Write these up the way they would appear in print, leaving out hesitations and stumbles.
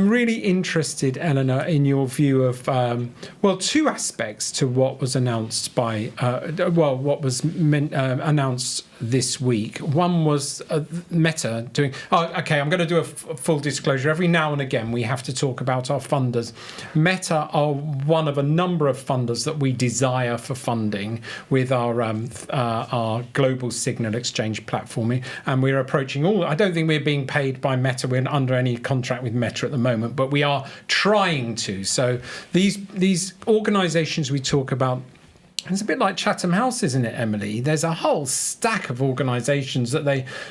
I'm really interested, Eleanor, in your view of, two aspects to what was announced announced this week. One was Meta doing... I'm going to do a full disclosure. Every now and again, we have to talk about our funders. Meta are one of a number of funders that we desire for funding with our global signal exchange platform. And we're approaching all... I don't think we're being paid by Meta. We're under any contract with Meta at the moment, but we are trying to. So these organisations we talk about, it's a bit like Chatham House, isn't it, Emily? There's a whole stack of organisations that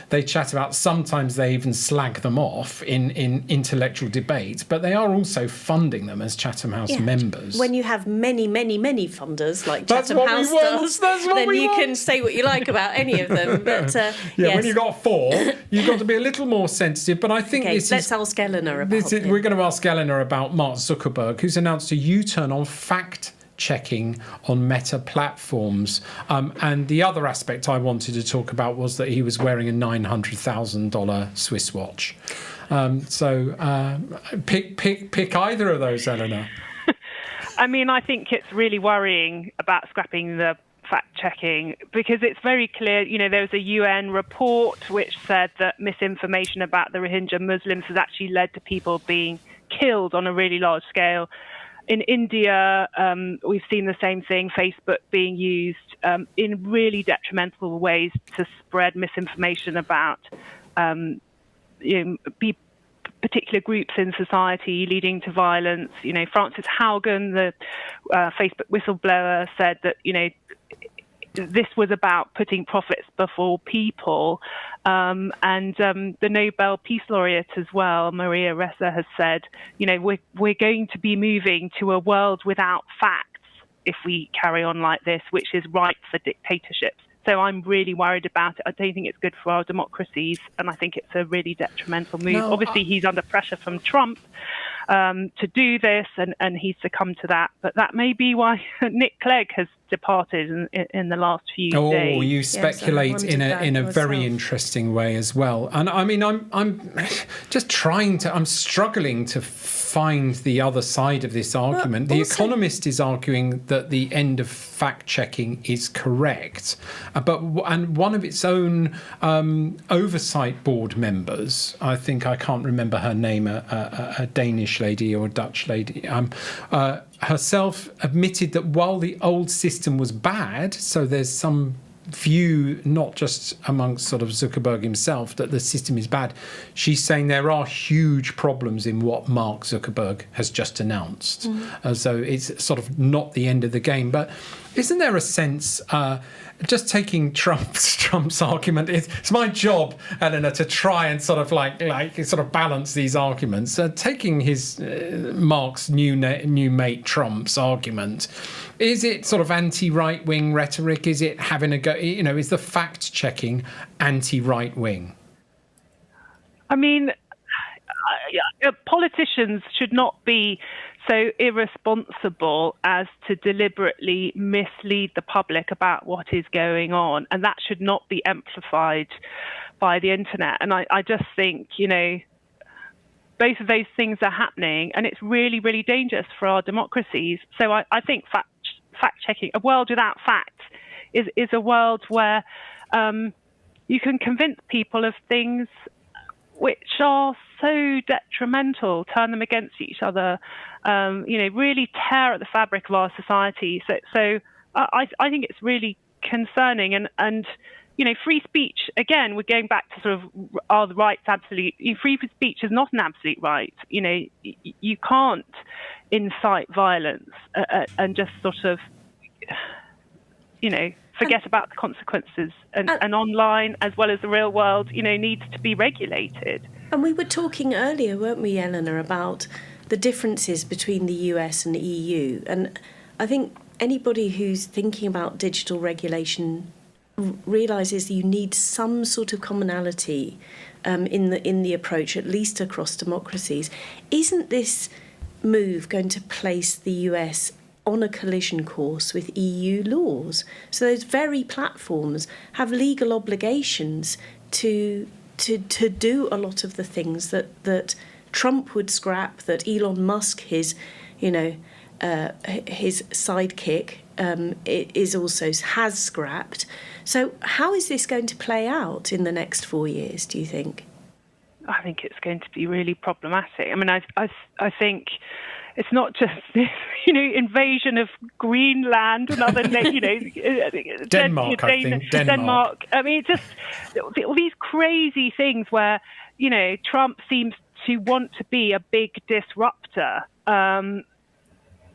they chat about. Sometimes they even slag them off in intellectual debate, but they are also funding them as Chatham House members. When you have many, many, many funders like Chatham House does, then you can say what you like about any of them. But when you've got 4, you've got to be a little more sensitive. But I think let's ask Eleanor about it. We're going to ask Eleanor about Mark Zuckerberg, who's announced a U-turn on fact-checking on Meta platforms. And the other aspect I wanted to talk about was that he was wearing a $900,000 Swiss watch. Pick either of those, Eleanor. I mean, I think it's really worrying about scrapping the fact-checking because it's very clear, there was a UN report which said that misinformation about the Rohingya Muslims has actually led to people being killed on a really large scale. In India, we've seen the same thing, Facebook being used in really detrimental ways to spread misinformation about particular groups in society, leading to violence. Frances Haugen, the Facebook whistleblower, said that, this was about putting profits before people. And the Nobel Peace Laureate as well, Maria Ressa, has said, we're going to be moving to a world without facts if we carry on like this, which is ripe for dictatorships. So I'm really worried about it. I don't think it's good for our democracies, and I think it's a really detrimental move. Obviously, he's under pressure from Trump to do this, and he's succumbed to that. But that may be why Nick Clegg has departed in the last few days. Oh, you speculate in a very interesting way as well. And I mean, I'm just I'm struggling to find the other side of this argument. The Economist is arguing that the end of fact-checking is correct, and one of its own oversight board members, I can't remember her name, a Danish lady or a Dutch lady, herself admitted that while the old system was bad, so there's some view, not just amongst sort of Zuckerberg himself, that the system is bad. She's saying there are huge problems in what Mark Zuckerberg has just announced. So it's sort of not the end of the game. But isn't there a sense, just taking Trump's argument, it's my job, Eleanor, to try and sort of like sort of balance these arguments. Taking his Mark's new mate Trump's argument, is it sort of anti-right-wing rhetoric? Is it having a go? Is the fact-checking anti-right-wing? I mean, politicians should not be so irresponsible as to deliberately mislead the public about what is going on, and that should not be amplified by the internet. And I just think, both of those things are happening, and it's really, really dangerous for our democracies. So I think fact-checking, a world without facts, is a world where you can convince people of things which are so detrimental, turn them against each other, really tear at the fabric of our society. So I think it's really concerning. And free speech, again, we're going back to sort of, are the rights absolute? Free speech is not an absolute right. You can't incite violence and just sort of, forget about the consequences. And online, as well as the real world, needs to be regulated. And we were talking earlier, weren't we, Eleanor, about the differences between the US and the EU. And I think anybody who's thinking about digital regulation realises you need some sort of commonality in the approach, at least across democracies. Isn't this move going to place the US on a collision course with EU laws? So those very platforms have legal obligations to do a lot of the things that Trump would scrap, that Elon Musk, his sidekick, has scrapped. So how is this going to play out in the next 4 years, do you think? I think it's going to be really problematic. I mean, I think it's not just this, invasion of Greenland and other, Denmark, I think. Denmark. I mean, just all these crazy things where, Trump seems to want to be a big disruptor.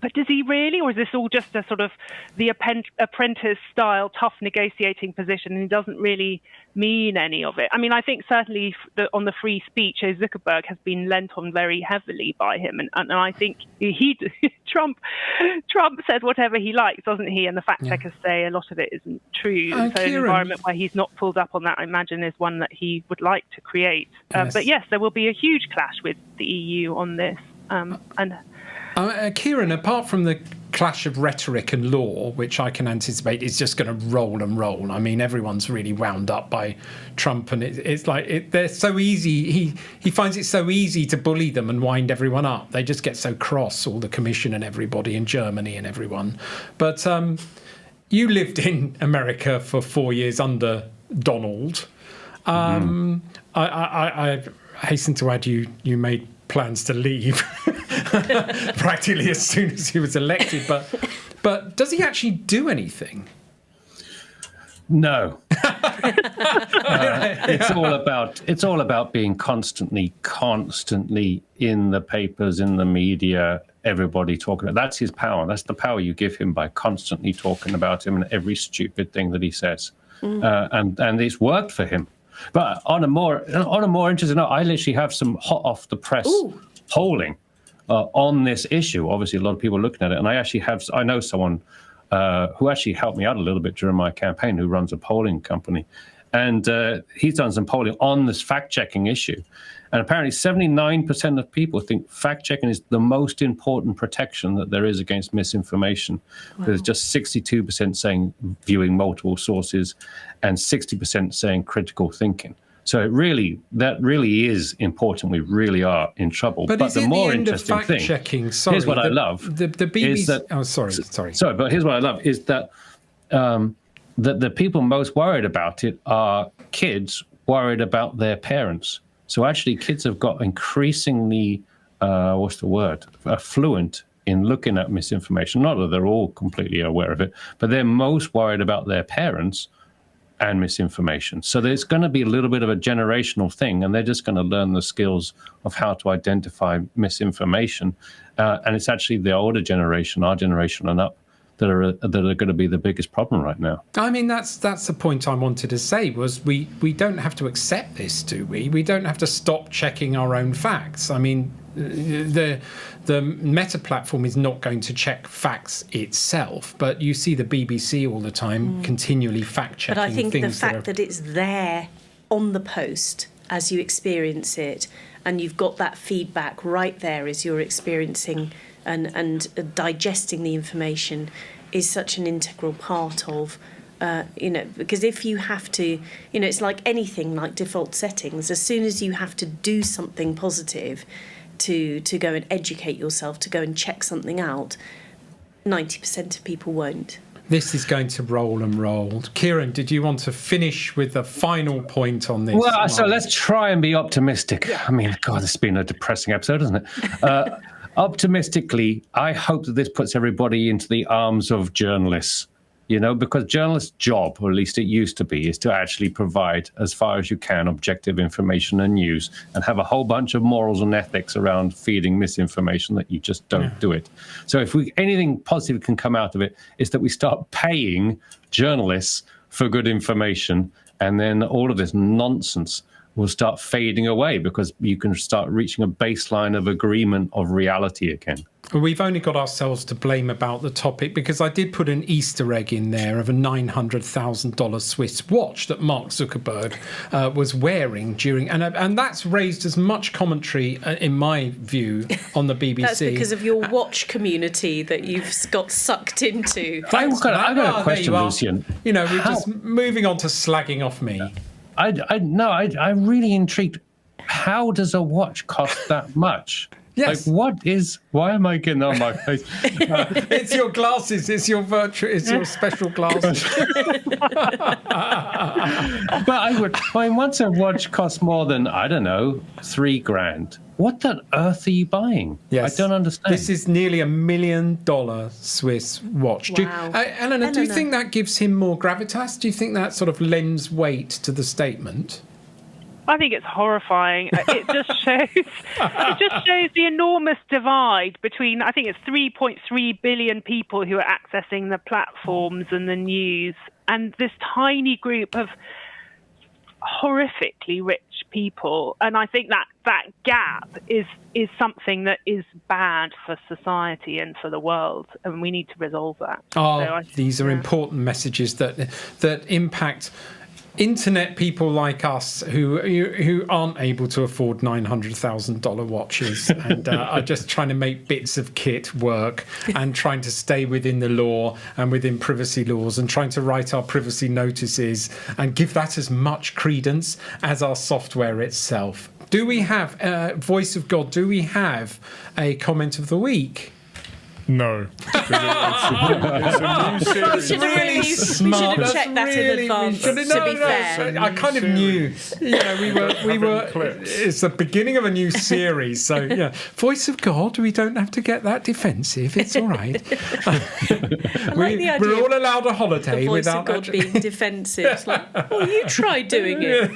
But does he really, or is this all just a sort of the apprentice-style tough negotiating position, and he doesn't really mean any of it? I mean, I think certainly on the free speech, Zuckerberg has been lent on very heavily by him, and I think Trump says whatever he likes, doesn't he? And the fact checkers say a lot of it isn't true. So an environment where he's not pulled up on that, I imagine, is one that he would like to create. Yes. But yes, there will be a huge clash with the EU on this, Kieran, apart from the clash of rhetoric and law, which I can anticipate is just going to roll and roll. I mean, everyone's really wound up by Trump, and it's like they're so easy. He finds it so easy to bully them and wind everyone up. They just get so cross, all the Commission and everybody in Germany and everyone. But you lived in America for 4 years under Donald. I hasten to add you made plans to leave practically as soon as he was elected, but does he actually do anything? No. It's all about being constantly in the papers, in the media, everybody talking about. That's his power. That's the power you give him, by constantly talking about him and every stupid thing that he says. And it's worked for him. But on a more interesting note, I literally have some hot off the press polling on this issue. Obviously, a lot of people are looking at it, and I know someone who actually helped me out a little bit during my campaign, who runs a polling company, and he's done some polling on this fact-checking issue. And apparently 79% of people think fact-checking is the most important protection that there is against misinformation. Wow. There's just 62% saying viewing multiple sources and 60% saying critical thinking. So that really is important. We really are in trouble. But the more interesting thing, here's what I love. The BBC. Is that, sorry. But here's what I love is that that the people most worried about it are kids worried about their parents. So actually, kids have got increasingly, fluent in looking at misinformation. Not that they're all completely aware of it, but they're most worried about their parents and misinformation. So there's going to be a little bit of a generational thing, and they're just going to learn the skills of how to identify misinformation. And it's actually the older generation, our generation and up, that are going to be the biggest problem right now. I mean, that's the point I wanted to say, was we don't have to accept this, do we? We don't have to stop checking our own facts. I mean, the Meta platform is not going to check facts itself, but you see the BBC all the time continually fact-checking things. But I think the fact that it's there on the post as you experience it, and you've got that feedback right there as you're experiencing and digesting the information, is such an integral part of, because if you have to, it's like anything, like default settings. As soon as you have to do something positive to go and educate yourself, to go and check something out, 90% of people won't. This is going to roll and roll. Kieran, did you want to finish with a final point on this? Well, so let's try and be optimistic. I mean, God, this has been a depressing episode, hasn't it? Optimistically, I hope that this puts everybody into the arms of journalists, because journalists' job, or at least it used to be, is to actually provide, as far as you can, objective information and news, and have a whole bunch of morals and ethics around feeding misinformation that you just don't do it. So if anything positive can come out of it, is that we start paying journalists for good information, and then all of this nonsense will start fading away, because you can start reaching a baseline of agreement of reality again. We've only got ourselves to blame about the topic, because I did put an Easter egg in there of a $900,000 Swiss watch that Mark Zuckerberg was wearing during, and that's raised as much commentary, in my view, on the BBC. That's because of your watch community that you've got sucked into. I've got a question, Lucian. We're just moving on to slagging off me. I'm really intrigued. how does a watch cost that much? Yes. Why am I getting on my face? It's your glasses. It's your special glasses. But once a watch costs more than, I don't know, $3,000, what on earth are you buying? Yes. I don't understand. This is nearly $1 million Swiss watch. Wow. Eleanor, do you think that gives him more gravitas? Do you think that sort of lends weight to the statement? I think it's horrifying. It just shows the enormous divide between, I think it's 3.3 billion people who are accessing the platforms and the news, and this tiny group of horrifically rich people. And I think that gap is something that is bad for society and for the world, and we need to resolve that. These are important messages that impact internet people like us who aren't able to afford $900,000 watches and are just trying to make bits of kit work and trying to stay within the law and within privacy laws and trying to write our privacy notices and give that as much credence as our software itself. Do we have Voice of God? Do we have a comment of the week? No. It's a new series. We should have checked that in advance, to be fair. I kind of knew. We were. It's the beginning of a new series, so yeah. Voice of God, we don't have to get that defensive. It's all right. We're all allowed a holiday the voice without of God being defensive. It's like, you try doing it.